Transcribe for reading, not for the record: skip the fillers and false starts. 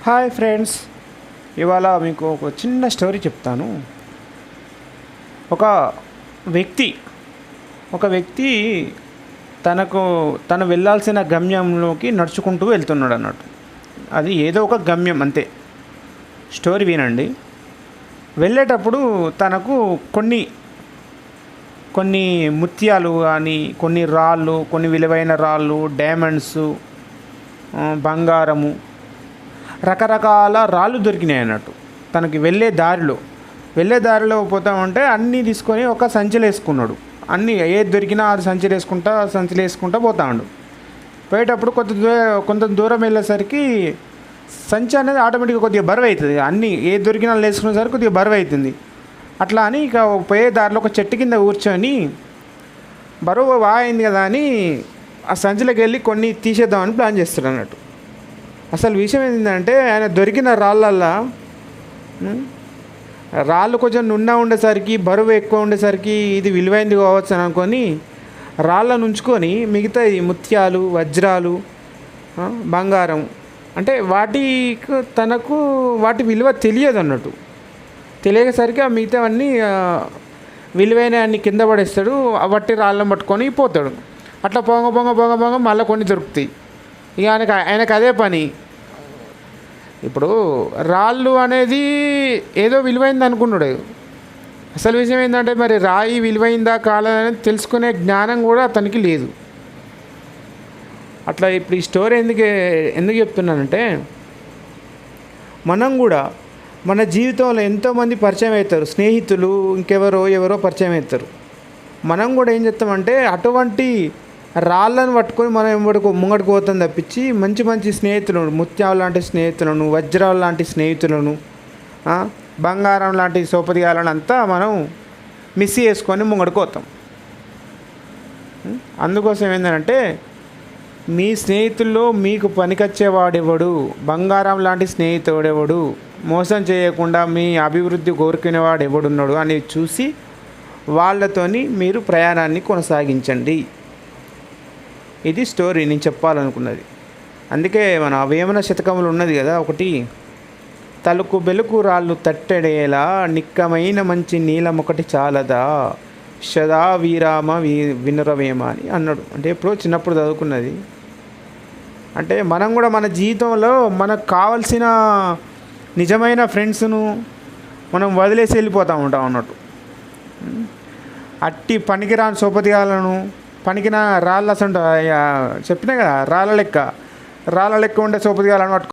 Hi friends, ఇవాళ మీకు ఒక చిన్న స్టోరీ చెప్తాను. ఒక వ్యక్తి ఒక వ్యక్తి తను వెళ్ళాల్సిన గమ్యంలోకి నడుచుకుంటూ వెళ్తున్నాడు అన్నట్టు. అది ఏదో ఒక గమ్యం అంతే. స్టోరీ వినండి. వెళ్ళేటప్పుడు తనకు కొన్ని ముత్యాలు కానీ, కొన్ని రాళ్ళు, కొన్ని విలువైన రాళ్ళు, డైమండ్స్, బంగారము, రకరకాల రాళ్ళు దొరికినాయి అన్నట్టు. తనకి వెళ్ళే దారిలో పోతా ఉంటే అన్నీ తీసుకొని ఒక సంచిలో వేసుకున్నాడు. అన్నీ ఏది దొరికినా అది సంచిలో వేసుకుంటా పోతాడు. పోయేటప్పుడు కొంత దూరం వెళ్ళేసరికి సంచి అనేది ఆటోమేటిక్గా కొద్దిగా బరువు అవుతుంది. అన్నీ ఏది దొరికినా వేసుకునేసరికి కొద్దిగా బరువు అవుతుంది. అట్లా అని ఇక పోయే దారిలో ఒక చెట్టు కింద కూర్చొని బరువు అయింది కదా అని ఆ సంచిలోకి వెళ్ళి కొన్ని తీసేద్దామని ప్లాన్ చేస్తాడు అన్నట్టు. అసలు విషయం ఏంటంటే, ఆయన దొరికిన రాళ్ళు కొంచెం ఉండేసరికి, బరువు ఎక్కువ ఉండేసరికి ఇది విలువైంది కావచ్చు అని అనుకొని రాళ్ళను ఉంచుకొని మిగతా ఈ ముత్యాలు, వజ్రాలు, బంగారం అంటే తనకు వాటి విలువ తెలియదు అన్నట్టు. తెలియసరికి ఆ మిగతావన్నీ విలువైన అన్ని కింద పడేస్తాడు. వట్టి రాళ్ళను పట్టుకొని పోతాడు. అట్లా పొంగ మళ్ళీ కొన్ని దొరుకుతాయి. ఇక ఆయనకు అదే పని. ఇప్పుడు రాళ్ళు అనేది ఏదో విలువైంది అనుకున్నాడు. అసలు విషయం ఏంటంటే, మరి రాయి విలువైందా కాలేదనేది తెలుసుకునే జ్ఞానం కూడా అతనికి లేదు. అట్లా ఇప్పుడు ఈ స్టోరీ ఎందుకు చెప్తున్నానంటే, మనం కూడా మన జీవితంలో ఎంతోమంది పరిచయం అవుతారు. స్నేహితులు, ఎవరో పరిచయం అవుతారు. మనం కూడా ఏం చేస్తామంటే, అటువంటి రాళ్ళను పట్టుకొని మనం ముంగడికి పోతాం తప్పించి మంచి స్నేహితులను, ముత్యాలు లాంటి స్నేహితులను, వజ్రాలు లాంటి స్నేహితులను, బంగారం లాంటి సోపదిగాలను అంతా మనం మిస్ చేసుకొని ముంగడికి పోతాం. అందుకోసం ఏంటంటే, మీ స్నేహితుల్లో మీకు పనికొచ్చేవాడెవడు, బంగారం లాంటి స్నేహితుడెవడు, మోసం చేయకుండా మీ అభివృద్ధి కోరుకునేవాడు ఎవడున్నాడు అని చూసి వాళ్ళతోని మీరు ప్రయాణాన్ని కొనసాగించండి. ఇది స్టోరీ నేను చెప్పాలనుకున్నది. అందుకే మన వేమన శతకములు ఉన్నది కదా ఒకటి, తలుకు బెలుకు రాళ్ళు తట్టెడేలా నిక్కమైన మంచి నీలం ఒకటి చాలదా సదా వీరామ వినురవేమ అని అన్నాడు. అంటే ఎప్పుడో చిన్నప్పుడు చదువుకున్నది. అంటే మనం కూడా మన జీవితంలో మనకు కావలసిన నిజమైన ఫ్రెండ్స్ను మనం వదిలేసి వెళ్ళిపోతూ ఉంటాం అన్నట్టు. అట్టి పనికిరాని సోపతిగాలను, పనికిన రాళ్ళ చెప్పినా కదా, రాళ్ళ లెక్క ఉండే సోపతిగాలను